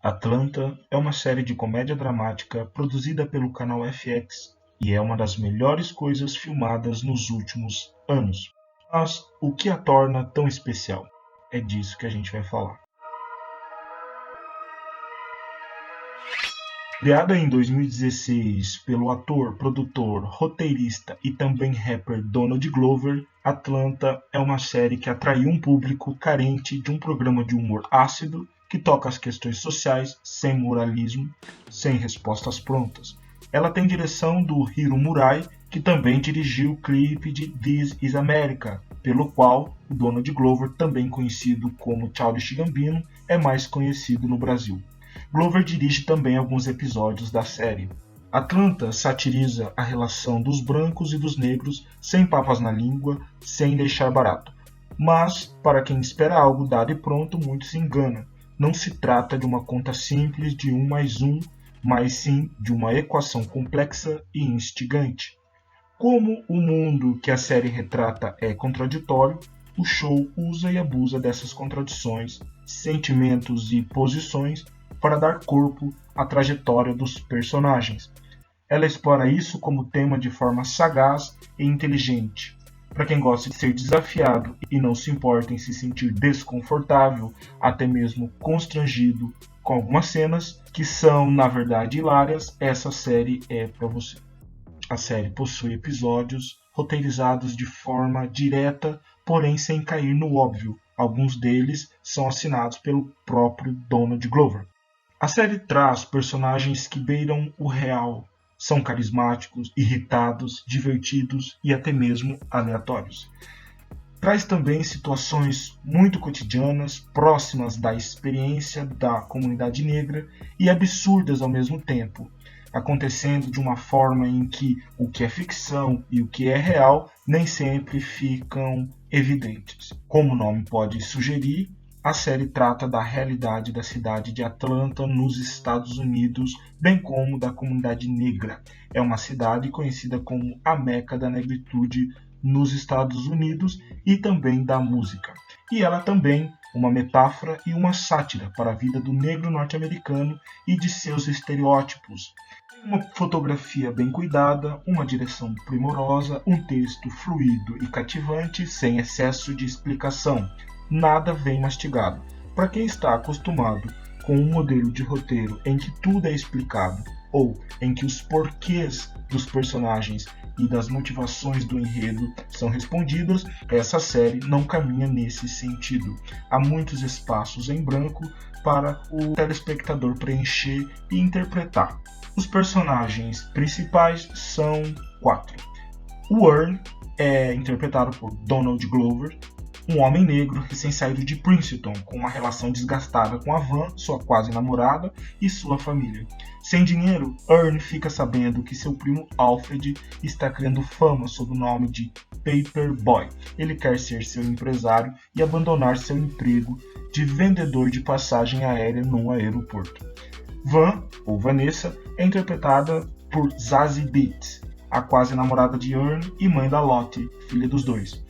Atlanta é uma série de comédia dramática produzida pelo canal FX e é uma das melhores coisas filmadas nos últimos anos. Mas o que a torna tão especial? É disso que a gente vai falar. Criada em 2016 pelo ator, produtor, roteirista e também rapper Donald Glover, Atlanta é uma série que atraiu um público carente de um programa de humor ácido que toca as questões sociais sem moralismo, sem respostas prontas. Ela tem direção do Hiro Murai, que também dirigiu o clipe de This Is America, pelo qual o Donald Glover, também conhecido como Childish Gambino, é mais conhecido no Brasil. Glover dirige também alguns episódios da série. Atlanta satiriza a relação dos brancos e dos negros sem papas na língua, sem deixar barato. Mas, para quem espera algo dado e pronto, muito se engana. Não se trata de uma conta simples de 1 mais 1, mas sim de uma equação complexa e instigante. Como o mundo que a série retrata é contraditório, o show usa e abusa dessas contradições, sentimentos e posições para dar corpo à trajetória dos personagens. Ela explora isso como tema de forma sagaz e inteligente. Para quem gosta de ser desafiado e não se importa em se sentir desconfortável, até mesmo constrangido com algumas cenas que são, na verdade, hilárias, essa série é para você. A série possui episódios roteirizados de forma direta, porém sem cair no óbvio. Alguns deles são assinados pelo próprio Donald Glover. A série traz personagens que beiram o real, são carismáticos, irritados, divertidos e até mesmo aleatórios. Traz também situações muito cotidianas, próximas da experiência da comunidade negra e absurdas ao mesmo tempo, acontecendo de uma forma em que o que é ficção e o que é real nem sempre ficam evidentes. Como o nome pode sugerir, a série trata da realidade da cidade de Atlanta, nos Estados Unidos, bem como da comunidade negra. É uma cidade conhecida como a Meca da negritude nos Estados Unidos e também da música. E ela também uma metáfora e uma sátira para a vida do negro norte-americano e de seus estereótipos. Uma fotografia bem cuidada, uma direção primorosa, um texto fluido e cativante, sem excesso de explicação. Nada vem mastigado. Para quem está acostumado com um modelo de roteiro em que tudo é explicado, ou em que os porquês dos personagens e das motivações do enredo são respondidas, essa série não caminha nesse sentido. Há muitos espaços em branco para o telespectador preencher e interpretar. Os personagens principais são 4. O Earn é interpretado por Donald Glover, um homem negro recém-saído de Princeton, com uma relação desgastada com a Van, sua quase namorada, e sua família. Sem dinheiro, Earn fica sabendo que seu primo Alfred está criando fama sob o nome de Paperboy. Ele quer ser seu empresário e abandonar seu emprego de vendedor de passagem aérea num aeroporto. Van, ou Vanessa, é interpretada por Zazie Beetz, a quase namorada de Earn e mãe da Lottie, filha dos dois.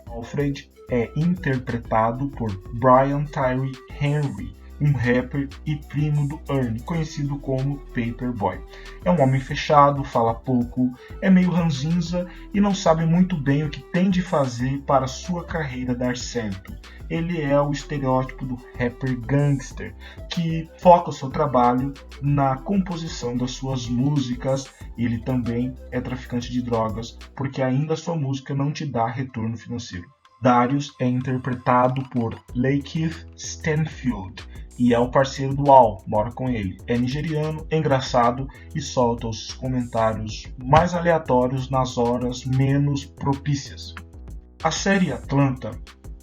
Alfred é interpretado por Brian Tyree Henry, um rapper e primo do Earn, conhecido como Paperboy. É um homem fechado, fala pouco, é meio ranzinza e não sabe muito bem o que tem de fazer para sua carreira dar certo. Ele é o estereótipo do rapper gangster, que foca o seu trabalho na composição das suas músicas. Ele também é traficante de drogas, porque ainda sua música não te dá retorno financeiro. Darius é interpretado por Lakeith Stanfield e é o parceiro do Al, mora com ele. É nigeriano, engraçado e solta os comentários mais aleatórios nas horas menos propícias. A série Atlanta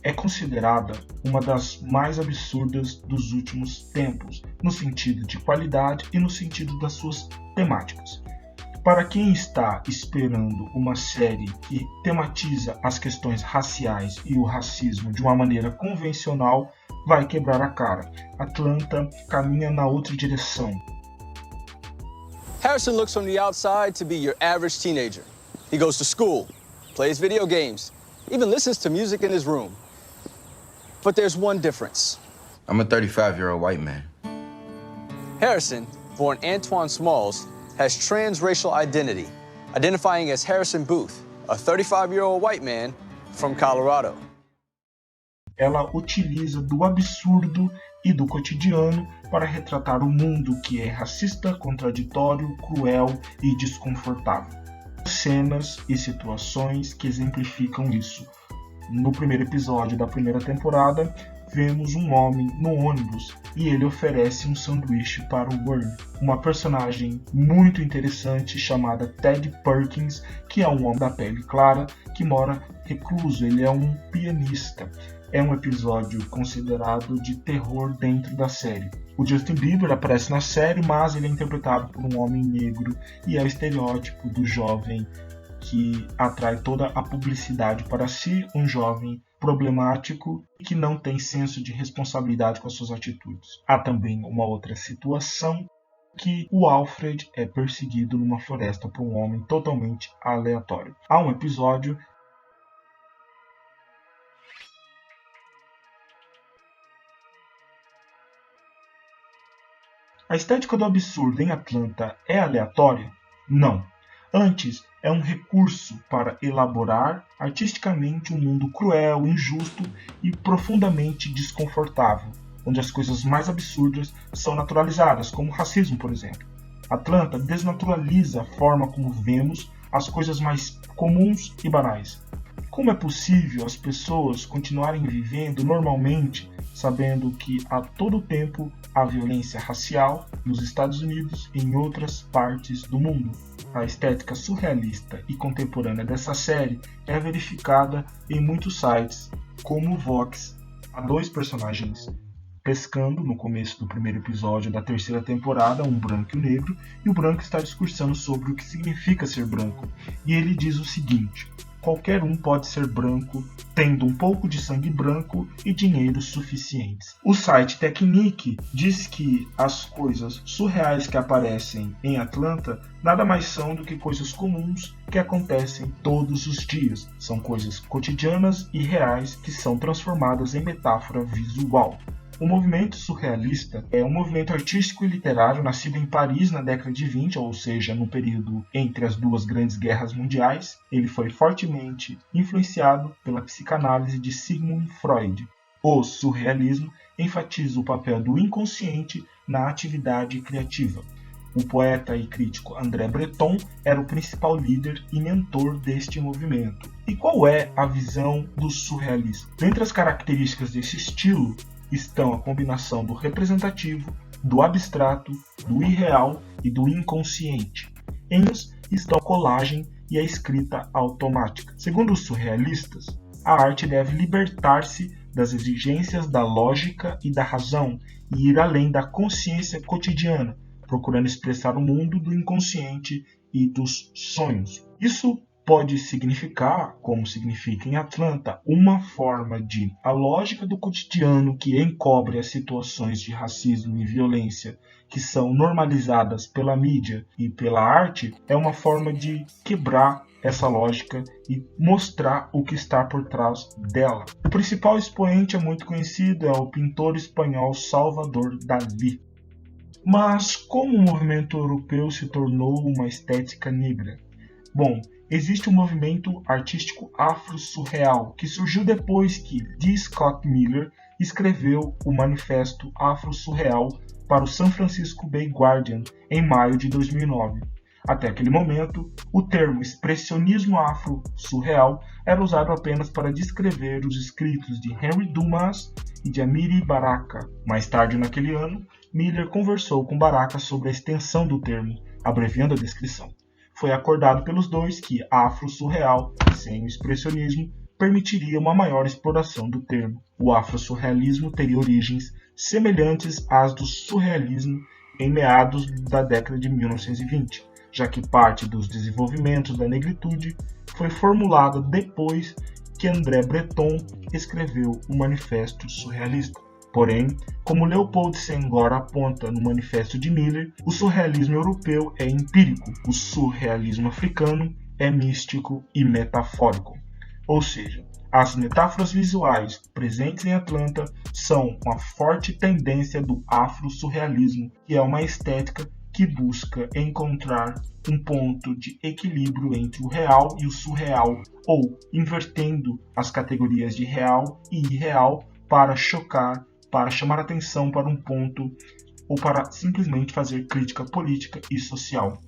é considerada uma das mais absurdas dos últimos tempos, no sentido de qualidade e no sentido das suas temáticas. Para quem está esperando uma série que tematiza as questões raciais e o racismo de uma maneira convencional, vai quebrar a cara. Atlanta caminha na outra direção. Harrison looks from the outside to be your average teenager. He goes to school, plays video games, even listens to music in his room. But there's one difference. I'm a 35-year-old white man. Harrison, born Antoine Smalls, has transracial identity, identifying as Harrison Booth, a 35-year-old white man from Colorado. Ela utiliza do absurdo e do cotidiano para retratar um mundo que é racista, contraditório, cruel e desconfortável. Cenas e situações que exemplificam isso. No primeiro episódio da primeira temporada, vemos um homem no ônibus e ele oferece um sanduíche para o Bernie, uma personagem muito interessante chamada Ted Perkins, que é um homem da pele clara que mora recluso, ele é um pianista. É um episódio considerado de terror dentro da série. O Justin Bieber aparece na série, mas ele é interpretado por um homem negro e é o estereótipo do jovem que atrai toda a publicidade para si, um jovem problemático e que não tem senso de responsabilidade com as suas atitudes. Há também uma outra situação que o Alfred é perseguido numa floresta por um homem totalmente aleatório. Há um episódio A estética do absurdo em Atlanta é aleatória? Não. Antes, é um recurso para elaborar artisticamente um mundo cruel, injusto e profundamente desconfortável, onde as coisas mais absurdas são naturalizadas, como o racismo, por exemplo. Atlanta desnaturaliza a forma como vemos as coisas mais comuns e banais. Como é possível as pessoas continuarem vivendo normalmente, sabendo que a todo tempo há violência racial nos Estados Unidos e em outras partes do mundo? A estética surrealista e contemporânea dessa série é verificada em muitos sites, como o Vox. Há dois personagens pescando no começo do primeiro episódio da terceira temporada, um branco e um negro, e o branco está discursando sobre o que significa ser branco. E ele diz o seguinte: qualquer um pode ser branco, tendo um pouco de sangue branco e dinheiro suficientes. O site Technique diz que as coisas surreais que aparecem em Atlanta nada mais são do que coisas comuns que acontecem todos os dias. São coisas cotidianas e reais que são transformadas em metáfora visual. O movimento surrealista é um movimento artístico e literário nascido em Paris na década de 20, ou seja, no período entre as duas grandes guerras mundiais. Ele foi fortemente influenciado pela psicanálise de Sigmund Freud. O surrealismo enfatiza o papel do inconsciente na atividade criativa. O poeta e crítico André Breton era o principal líder e mentor deste movimento. E qual é a visão do surrealismo? Dentre as características desse estilo estão a combinação do representativo, do abstrato, do irreal e do inconsciente. Em uns estão a colagem e a escrita automática. Segundo os surrealistas, a arte deve libertar-se das exigências da lógica e da razão e ir além da consciência cotidiana, procurando expressar o mundo do inconsciente e dos sonhos. Isso pode significar, como significa em Atlanta, uma forma de a lógica do cotidiano que encobre as situações de racismo e violência que são normalizadas pela mídia e pela arte, é uma forma de quebrar essa lógica e mostrar o que está por trás dela. O principal expoente é muito conhecido, é o pintor espanhol Salvador Dalí. Mas como o movimento europeu se tornou uma estética negra? Bom, existe um movimento artístico afro-surreal que surgiu depois que D. Scott Miller escreveu o Manifesto Afro-Surreal para o San Francisco Bay Guardian em maio de 2009. Até aquele momento, o termo expressionismo afro-surreal era usado apenas para descrever os escritos de Henry Dumas e de Amiri Baraka. Mais tarde naquele ano, Miller conversou com Baraka sobre a extensão do termo, abreviando a descrição. Foi acordado pelos dois que afro-surreal, sem o expressionismo, permitiria uma maior exploração do termo. O afro-surrealismo teria origens semelhantes às do surrealismo em meados da década de 1920, já que parte dos desenvolvimentos da negritude foi formulada depois que André Breton escreveu o Manifesto Surrealista. Porém, como Leopold Senghor aponta no Manifesto de Miller, o surrealismo europeu é empírico, o surrealismo africano é místico e metafórico. Ou seja, As metáforas visuais presentes em Atlanta são uma forte tendência do afro-surrealismo, que é uma estética que busca encontrar um ponto de equilíbrio entre o real e o surreal, ou invertendo as categorias de real e irreal para chocar, para chamar atenção para um ponto ou para simplesmente fazer crítica política e social.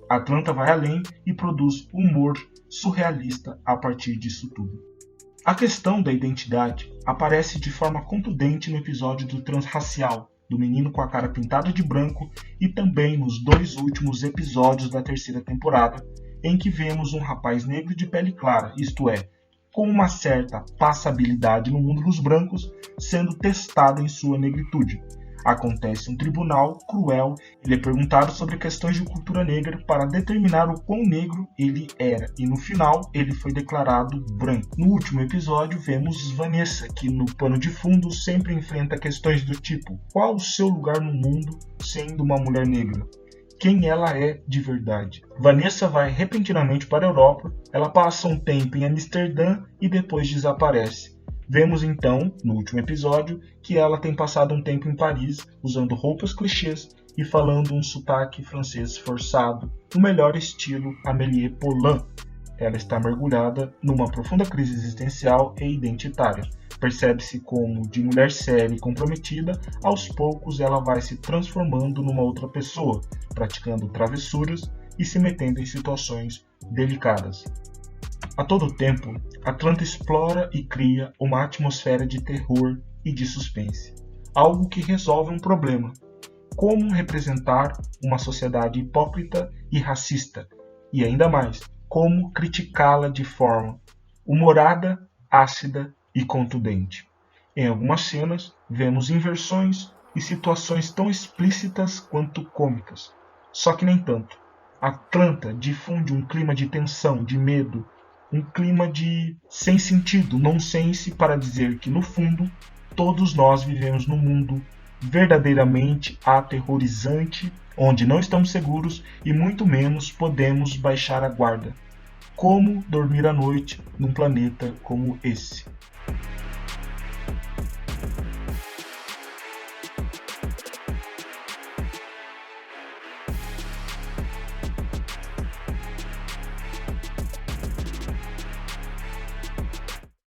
Atlanta vai além e produz humor surrealista a partir disso tudo. A questão da identidade aparece de forma contundente no episódio do transracial, do menino com a cara pintada de branco, e também nos 2 últimos episódios da 3ª temporada, em que vemos um rapaz negro de pele clara, isto é, com uma certa passabilidade no mundo dos brancos, sendo testado em sua negritude. Acontece um tribunal cruel, ele é perguntado sobre questões de cultura negra para determinar o quão negro ele era, e no final ele foi declarado branco. No último episódio vemos Vanessa, que no pano de fundo sempre enfrenta questões do tipo: qual o seu lugar no mundo sendo uma mulher negra? Quem ela é de verdade? Vanessa vai repentinamente para a Europa, ela passa um tempo em Amsterdã e depois desaparece. Vemos então, no último episódio, que ela tem passado um tempo em Paris, usando roupas clichês e falando um sotaque francês forçado, no melhor estilo Amélie Poulain. Ela está mergulhada numa profunda crise existencial e identitária. Percebe-se como, de mulher séria e comprometida, aos poucos ela vai se transformando numa outra pessoa, praticando travessuras e se metendo em situações delicadas. A todo tempo, Atlanta explora e cria uma atmosfera de terror e de suspense, algo que resolve um problema: como representar uma sociedade hipócrita e racista, e ainda mais, como criticá-la de forma humorada, ácida e contundente. Em algumas cenas, vemos inversões e situações tão explícitas quanto cômicas, só que nem tanto. Atlanta difunde um clima de tensão, de medo, um clima de sem sentido, nonsense, para dizer que, no fundo, todos nós vivemos num mundo verdadeiramente aterrorizante, onde não estamos seguros e muito menos podemos baixar a guarda. Como dormir à noite num planeta como esse?